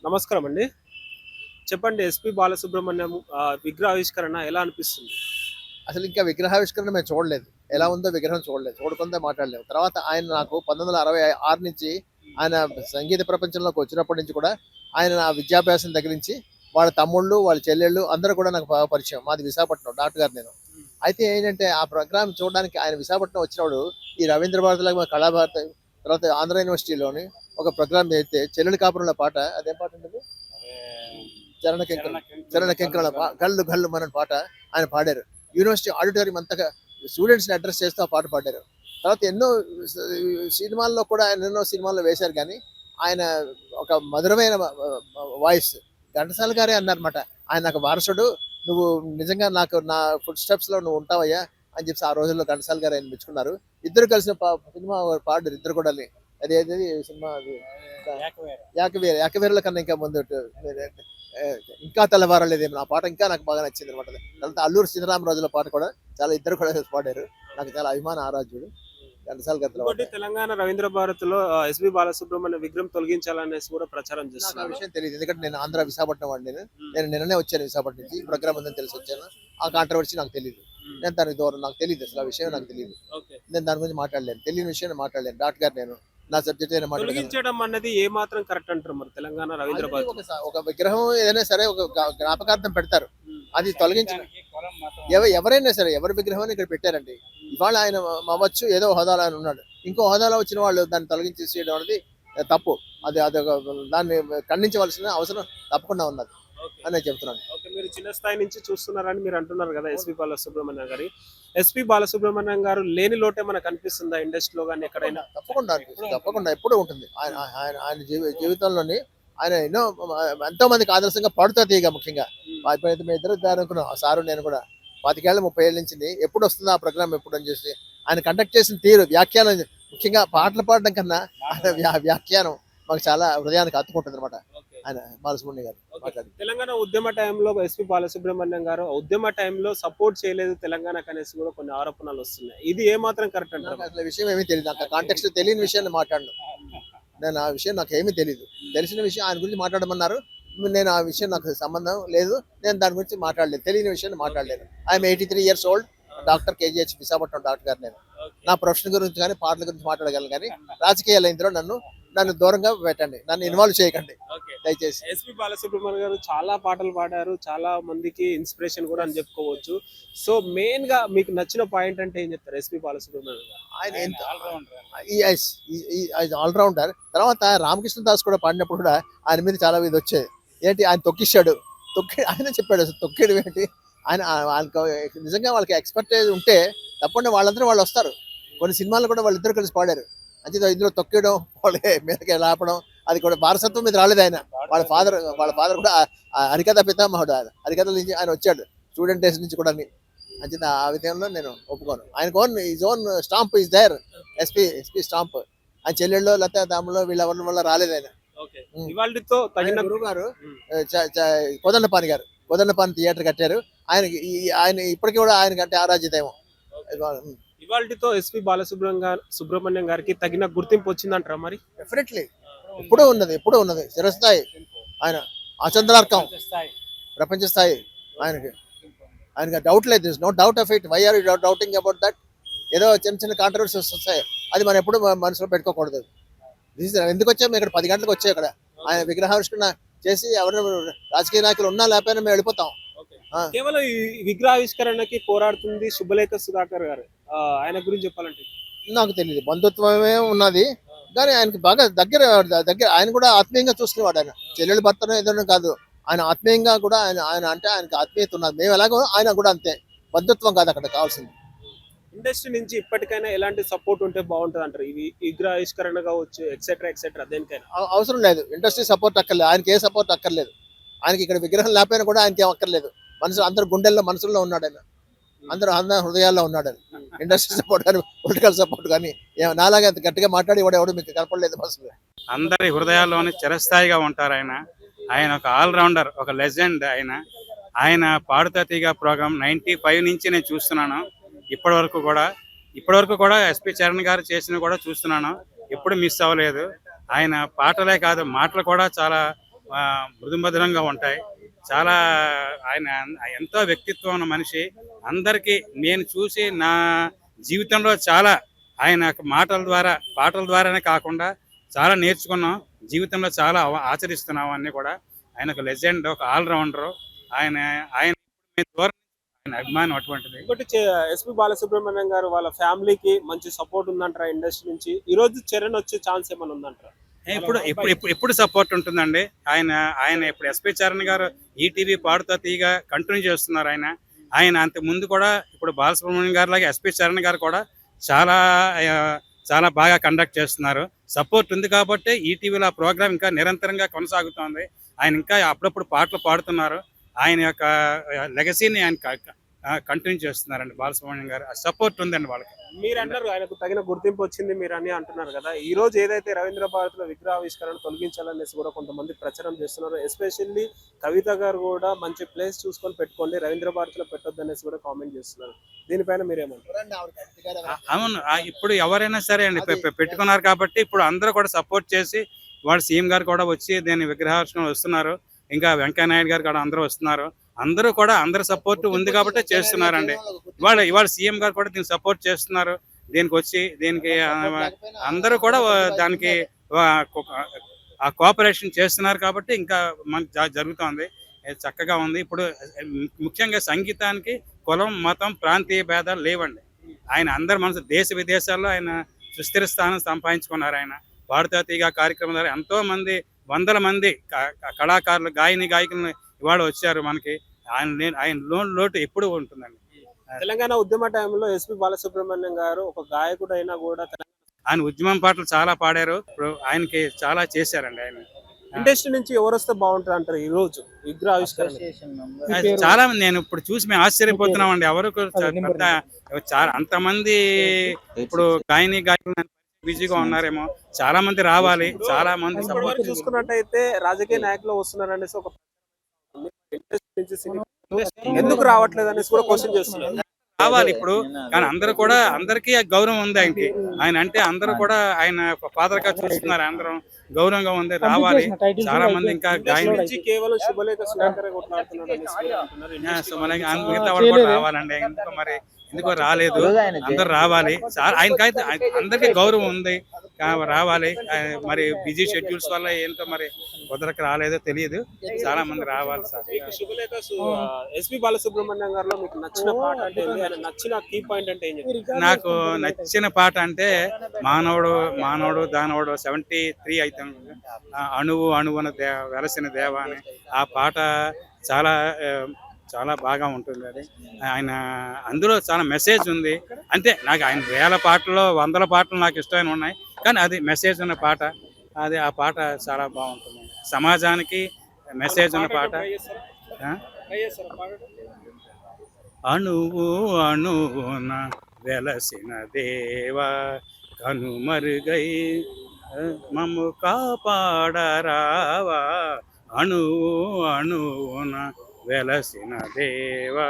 నమస్కారం అండి. చెప్పండి ఎస్‌పి బాలసుబ్రహ్మణ్యం విగ్రహావిష్కరణ ఎలా అనిపిస్తుంది? అసలు ఇంకా విగ్రహావిష్కరణ మేము చూడలేదు. ఎలా ఉందో విగ్రహం చూడలేదు. చూడకుండా మాట్లాడలేము. తర్వాత ఆయన నాకు 1966 నుంచి ఆయన సంగీత ప్రపంచంలోకి వచ్చినప్పటి నుంచి కూడా ఆయన నా విద్యాభ్యాసం దగ్గర నుంచి వాళ్ళ తమ్ముళ్ళు, వాళ్ళ చెల్లెళ్ళు అందరూ కూడా నాకు బాగా పరిచయం. మాది విశాఖపట్నం డాక్టర్ గారు నేను. అయితే ఏంటంటే ఆ ప్రోగ్రామ్ చూడడానికి ఆయన విశాఖపట్నం వచ్చినప్పుడు ఈ రవీంద్ర భారతిలో కళాభారతి తర్వాత ఆంధ్ర యూనివర్సిటీలోని ఒక ప్రోగ్రామ్ చేస్తే చెల్లెలి కాపురంలో పాట అదేం పాట ఉంటుంది చరణ కింకణ చరణ కింకణ గల్లు గల్లు మన పాట ఆయన పాడారు. యూనివర్సిటీ ఆడిటోరియం అంతగా స్టూడెంట్స్ని అడ్రస్ చేస్తూ ఆ పాట పాడారు. తర్వాత ఎన్నో సినిమాల్లో కూడా ఆయన ఎన్నో సినిమాల్లో వేశారు. కానీ ఆయన ఒక మధురమైన వాయిస్ ఘంటసాల గారే అన్నారన్నమాట. ఆయన నాకు వారసుడు, నువ్వు నిజంగా నాకు నా ఫుడ్ స్టెప్స్లో నువ్వు ఉంటావయ్యా అని చెప్పి ఆ రోజుల్లో ఘంటసాల గారు ఆయన మెచ్చుకున్నారు. ఇద్దరు కలిసిన సినిమా పాడారు ఇద్దరు కూడా. అదేది సినిమా అది యాకవీరుల కన్నా ఇంకా ముందు ఇంకా తెల్లవారలేదేమో ఆ పాట ఇంకా నాకు బాగా నచ్చింది అనమాట. తర్వాత అల్లూరు సీతారామరాజుల పాట కూడా చాలా ఇద్దరు కూడా పాడారు. నాకు చాలా అభిమాన ఆరాధ్యుడు ఘంటసాల ఇంకోటి గారు. తెలంగాణ రవీంద్ర భారతిలో ఎస్‌పి బాలసుబ్రహ్మణ్యం విగ్రహం తొలగించాలనేసి కూడా ప్రచారం నాకు ఆ చేస్తున్నారు. విషయం తెలియదు, ఎందుకంటే నేను ఆంధ్ర విశాఖపట్నం వాడిని. నేను నిన్ననే వచ్చాను విశాఖపట్నం నుంచి. ఈ ప్రోగ్రామ్ ఉందని తెలిసి వచ్చాను. ఆ కాంట్రవర్సీ నాకు తెలియదు. నేను దానికి దూరం, నాకు తెలియదు అసలు ఆ విషయం నాకు తెలియదు. ఓకే. నేను దాని గురించి మాట్లాడలేను, తెలియని విషయాన్ని మాట్లాడలేను. డాక్టర్ గారు నేను నా సబ్జెక్ట్ అయినా మాట్లాడగలను. తొలగించడం అన్నది ఏ మాత్రం కరెక్ట్ అంటారు మరి తెలంగాణ రవీంద్ర ఆల్రెడీ భారతి? ఒక విగ్రహం ఏదైనా సరే ఒక జ్ఞాపకార్థం పెడతారు. ఉమ్. అది తొలగించిన ఎవరైనా సరే ఎవరి విగ్రహం ఇక్కడ పెట్టారండి. ఇవాళ ఆయన అవ్వచ్చు, ఏదో హోదాలో ఆయన ఉన్నాడు. ఇంకో హోదాలో వచ్చిన వాళ్ళు దాన్ని తొలగించేసేయడం అనేది తప్పు. అది అదొక దాన్ని ఖండించవలసిన అవసరం తప్పకుండా ఉన్నది ఓకే. అని నేను చెప్తున్నాను. ఓకే. మీరు చిన్న స్థాయి నుంచి చూస్తున్నారని మీరు అంటున్నారు కదా ఎస్‌పి బాలసుబ్రహ్మణ్యం గారి. ఎస్‌పి బాలసుబ్రహ్మణ్యం గారు లేని లోటే మనకు అనిపిస్తుందా ఇండస్ట్రీలో గాని ఎక్కడైనా? తప్పకుండా అనిపిస్తుంది, తప్పకుండా ఎప్పుడూ ఉంటుంది. ఆయన ఆయన ఆయన జీవితంలోని ఆయన ఎంతో మందికి ఆదర్శంగా పాడుతా తీయగా ముఖ్యంగా మేము ఇద్దరు అనుకున్నాం ఆ సారు నేను కూడా 25 ఏళ్ళు 30 ఏళ్ళ నుంచి ఎప్పుడు వస్తుందో ఆ ప్రోగ్రామ్ ఎప్పుడు అని చేసి ఆయన కండక్ట్ చేసిన తీరు వ్యాఖ్యానం ముఖ్యంగా పాటలు పాడడం కన్నా ఆయన వ్యాఖ్యానం మాకు చాలా హృదయానికి హత్తుకుంటుంది అనమాట. ఓకే. ఆయన బాలసుబ్రహ్మణ్యం గారు ఓకే. మాట్లాడి తెలంగాణ ఉద్యమ టైంలో ఎస్‌పి బాలసుబ్రహ్మణ్యం గారు ఉద్యమ టైంలో సపోర్ట్ చేయలేదు తెలంగాణకు అనేసి కూడా కొన్ని ఆరోపణలు వస్తున్నాయి. ఇది ఏ మాత్రం కరెక్ట్ నాకు అంటారు? అసలు విషయం ఏమీ తెలియదు. నాకు కాంటెక్స్ట్ తెలియని విషయాన్ని మాట్లాడను. నేను ఆ విషయం నాకు ఏమీ తెలియదు. తెలిసిన విషయం ఆయన గురించి మాట్లాడమన్నారు. నేను ఆ విషయం నాకు సంబంధం లేదు. నేను దాని గురించి మాట్లాడలేదు. తెలియని విషయాన్ని మాట్లాడలేదు. I'm 83 years old. Doctor KGH Visakhapatnam doctor గారు నేను. నా ప్రొఫెషన్ గురించి కానీ పాటల గురించి మాట్లాడగలను. కానీ రాజకీయాల ఇందులో నన్ను దూరంగా పెట్టండి, నన్ను ఇన్వాల్వ్ చేయకండి ఓకే. దయచేసి. ఎస్‌పి బాలసుబ్రహ్మణ్యం గారు చాలా పాటలు పాడారు. చాలా మందికి ఇన్స్పిరేషన్ కూడా అని చెప్పుకోవచ్చు. సో మెయిన్ గా మీకు నచ్చిన పాయింట్ అంటే ఏం చెప్తారు ఎస్‌పి బాలసుబ్రహ్మణ్యం గారు? ఆయన ఎంత ఆల్రౌండర్. తర్వాత రామకృష్ణ దాస్ కూడా పాడినప్పుడు కూడా ఆయన మీద చాలా ఇది వచ్చేది. ఏంటి ఆయన తొక్కిస్తాడు, ఆయన చెప్పాడు అసలు తొక్కేయడం ఏంటి. ఆయన వాళ్ళకి నిజంగా వాళ్ళకి ఎక్స్పర్టైజ్ ఉంటే తప్పకుండా వాళ్ళందరూ వాళ్ళు వస్తారు. కొన్ని సినిమాల్లో కూడా వాళ్ళిద్దరు కలిసి పాడారు. అంతే ఇందులో తొక్కేయడం వాళ్ళ మీదకి లాపడం అది కూడా వారసత్వం మీద రాలేదు. ఆయన వాళ్ళ ఫాదర్ కూడా హరికథ పితామహుడు. ఆయన హరికథల నుంచి ఆయన వచ్చాడు స్టూడెంట్ డేస్ నుంచి కూడా. అంచేత ఆ విధంలో నేను ఒప్పుకోను. ఆయనకు own stamp is there. SP stamp. ఆయన చెల్లెళ్ళు లేకపోతే తమ్ముళ్ళు వీళ్ళ వల్ల రాలేదు ఆయన. ఓకే. ఇవాల్టితో తగిన గురువు గారు ఉమ్. కోదండపాని గారు కోదండపాని థియేటర్ కట్టారు. ఆయన ఇప్పటికీ కూడా ఆయన కంటే ఆరాధ్యతేమో. ఇవాల్టితో ఎస్‌పి సుబ్రహ్మణ్యం గారికి తగిన గుర్తింపు వచ్చిందంటారా మరి? డెఫినెట్లీ ఎప్పుడూ ఉన్నది చిరస్థాయి. ఆయన ఆచంద్రార్కం ప్రపంచ స్థాయి. ఆయనకి డౌట్ లేదు. No doubt of it. Why are you doubting about that? ఏదో చిన్న కాంట్రవర్సీస్ వస్తాయి, అది మనం ఎప్పుడు మనసులో పెట్టుకోకూడదు. ఎందుకు వచ్చాము ఇక్కడ? 10 గంటలకు వచ్చాయి ఇక్కడ. ఆయన విగ్రహావిష్కరణ చేసి ఎవరైనా రాజకీయ నాయకులు ఉన్నా లేకపోయినా మేము వెళ్ళిపోతాం. ఓకే. కేవలం ఈ విగ్రహావిష్కరణకి పోరాడుతుంది శుభలేఖ సుధాకర్ గారు. ఆయన గురించి చెప్పాలంటే నాకు తెలియదు. బంధుత్వమే ఉన్నది కానీ ఆయనకి బాగా దగ్గర ఆయన కూడా ఆత్మీయంగా చూసుకునేవాడు. ఆయన చెల్లెలు భర్తను ఏదైనా కాదు, ఆయన ఆత్మీయంగా కూడా ఆయన అంటే ఆయనకి ఆత్మీయత ఉన్నది. మేము ఎలాగో ఆయన కూడా అంతే. బంధుత్వం కాదు అక్కడ కావాల్సింది. ఇండస్ట్రీ నుంచి ఇప్పటికైనా ఎలాంటి సపోర్ట్ ఉంటే బాగుంటుంది అంటారు? ఇవి విగ్రహావిష్కరణ కావచ్చు ఎక్సెట్రా దేనికైనా అవసరం లేదు. ఇండస్ట్రీ సపోర్ట్ అక్కర్లేదు. ఆయనకి ఏ సపోర్ట్ అక్కర్లేదు. ఆయనకి ఇక్కడ విగ్రహం లేకపోయినా కూడా ఆయనకి ఏం అక్కర్లేదు. అందరు గుండెల్లో మనసుల్లో ఉన్నాడు ఆయన. అందరూ హృదయాల్లో ఉన్నాడు ఆయన. ఇండస్ట్రీ సపోర్ట్ కానీ పొలిటికల్ సపోర్ట్ కానీ నాలాగా అంత గట్టిగా మాట్లాడి ఎవడు మీకు కనపడలేదు బస్సులో. అందరి హృదయాల్లోని చిరస్థాయిగా ఉంటారు ఆయన. ఆయన ఒక ఆల్రౌండర్, ఒక లెజెండ్. ఆయన పాడుతా తీగ ప్రోగ్రామ్ 95 నుంచి నేను చూస్తున్నాను. ఇప్పటి వరకు కూడా ఎస్పి చరణ్ గారు చేసిన కూడా చూస్తున్నాను. ఎప్పుడు మిస్ అవ్వలేదు. ఆయన పాటలే కాదు మాటలు కూడా చాలా మృదుమధురంగా ఉంటాయి. చాలా ఆయన ఎంతో వ్యక్తిత్వం ఉన్న మనిషి. అందరికీ నేను చూసి నా జీవితంలో చాలా ఆయన మాటల ద్వారా పాటల ద్వారానే కాకుండా చాలా నేర్చుకున్నాం. జీవితంలో చాలా ఆచరిస్తున్నాం అన్నీ కూడా. ఆయన ఒక లెజెండ్, ఒక ఆల్రౌండరు. ఆయన ఆయన దూరం ఆయన అభిమానం అటువంటిది. ఇంకోటి ఎస్పి బాలసుబ్రహ్మణ్యం గారు వాళ్ళ ఫ్యామిలీకి మంచి సపోర్ట్ ఉందంటారా ఇండస్ట్రీ నుంచి? ఈ రోజు చరణ్ వచ్చే ఛాన్స్ ఏమైనా ఉందంటారా? ఇప్పుడు సపోర్ట్ ఉంటుందండి. ఆయన ఆయన ఇప్పుడు ఎస్పి చరణ్ గారు ఈటీవీ పాడుతా తీగ కంటిన్యూ చేస్తున్నారు. ఆయన అంతకు ముందు కూడా ఇప్పుడు బాలసుబ్రహ్మణ్యం గారు లాగా ఎస్పి చరణ్ గారు కూడా చాలా చాలా బాగా కండక్ట్ చేస్తున్నారు. సపోర్ట్ ఉంది కాబట్టి ఈటీవీలో ఆ ప్రోగ్రామ్ ఇంకా నిరంతరంగా కొనసాగుతోంది. ఆయన ఇంకా అప్పుడప్పుడు పాటలు పాడుతున్నారు. ఆయన యొక్క లెగసీని ఆయన కంటిన్యూ చేస్తున్నారండి బాలసుబ్రహ్మణ్యం గారు. సపోర్ట్ ఉందండి వాళ్ళకి. మీరు అన్నారు ఆయనకు తగిన గుర్తింపు వచ్చింది మీరు అని అంటున్నారు కదా. ఈ రోజు ఏదైతే రవీంద్ర భారతిలో విగ్రహావిష్కరణ తొలగించాలనేసి కూడా కొంతమంది ప్రచారం చేస్తున్నారు. ఎస్పెషల్లీ కవిత గారు కూడా మంచి ప్లేస్ చూసుకొని పెట్టుకోండి, రవీంద్ర భారతిలో పెట్టొద్దు అనేసి కూడా కామెంట్ చేస్తున్నారు. దీనిపైన మీరేమంటారు? అవును, ఇప్పుడు ఎవరైనా సరే అండి పెట్టుకున్నారు కాబట్టి ఇప్పుడు అందరూ కూడా సపోర్ట్ చేసి వాళ్ళు సీఎం గారు కూడా వచ్చి దీన్ని విగ్రహావిష్కరణ వస్తున్నారు. ఇంకా వెంకయ్య నాయుడు గారు కూడా అందరూ వస్తున్నారు. అందరూ కూడా అందరి సపోర్ట్ ఉంది కాబట్టి చేస్తున్నారండి. ఇవాళ సీఎం గారు కూడా దీనికి సపోర్ట్ చేస్తున్నారు. దీనికి వచ్చి దీనికి అందరూ కూడా దానికి ఆ కోఆపరేషన్ చేస్తున్నారు కాబట్టి ఇంకా మనకు జరుగుతోంది. చక్కగా ఉంది. ఇప్పుడు ముఖ్యంగా సంగీతానికి కులం, మతం, ప్రాంతీయ భేదాలు లేవండి. ఆయన అందరి మనసు దేశ విదేశాల్లో ఆయన సుస్థిర స్థానం సంపాదించుకున్నారు. ఆయన పాడుతా తీగ కార్యక్రమం ద్వారా ఎంతో మంది వందల మంది కళాకారులు, గాయకులు ఇవాళ వచ్చారు మనకి. ఆయన లోటు ఎప్పుడు ఉంటుందండి. తెలంగాణ ఉద్యమ టైంలో ఎస్పి బాలసుబ్రహ్మణ్యం గారు ఒక గాయకుడు అయినా కూడా ఆయన ఉద్యమం పాటలు చాలా పాడారు. ఇప్పుడు ఆయనకి చాలా చేశారండి. ఆయన ఇండస్ట్రీ నుంచి ఎవరు వస్తే బాగుంటుంది అంటారు ఈ రోజు విగ్రహావిష్కరణ? చాలా మంది నేను ఇప్పుడు చూసి మేము ఆశ్చర్యపోతున్నాం అండి. ఎవరు చాలా అంతమంది ఇప్పుడు గాయకులు బిజీగా ఉన్నారేమో. చాలా మంది రావాలి, చాలా మంది చూసుకున్నట్టయితే రాజకీయ నాయకులు వస్తున్నారు అనేసి ఒక ఎందుకు రావట్లేదు అనేసి కూడా క్వశ్చన్ చేస్తున్నారు. రావాలి ఇప్పుడు, కానీ అందరూ కూడా అందరికీ గౌరవం ఉంది ఆయనకి. ఆయన అంటే అందరూ కూడా ఆయన ఫాదర్ గా చూస్తున్నారు. అందరం గౌరవంగా ఉంది. రావాలి చాలా మంది. ఇంకా కేవలం శుభలేఖ మిగతా వాళ్ళు కూడా రావాలండి. ఎందుకో మరి ఎందుకో రాలేదు. అందరు రావాలి. ఆయనకైతే అందరికీ గౌరవం ఉంది, రావాలి. మరి బిజీ షెడ్యూల్స్ వల్ల ఏంటో మరి కుదరకు రాలేదో తెలియదు. చాలా మంది రావాలి సార్. ఎస్పి బాలసుబ్రహ్మణ్యం గారిలో మీకు నచ్చిన పాట అంటే, నచ్చిన కీ పాయింట్ అంటే ఏం చెప్తారు? నాకు నచ్చిన పాట అంటే మానవుడు దానవుడు 73 అయితే అణువు అణువున వెలసిన దేవ అని ఆ పాట చాలా చాలా బాగా ఉంటుంది. అది ఆయన అందులో చాలా మెసేజ్ ఉంది. అంతే, నాకు ఆయన వేల పాటల్లో 100 పాటలు నాకు ఇష్టమైన ఉన్నాయి, కానీ అది మెసేజ్ ఉన్న పాట. అది ఆ పాట చాలా బాగుంటుంది. సమాజానికి మెసేజ్ ఉన్న పాట. అణువు అణువున వెలసిన దేవా కనుమరుగై మమ్ము కాపాడరావా, అణువు అణువున వెలసిన దేవా.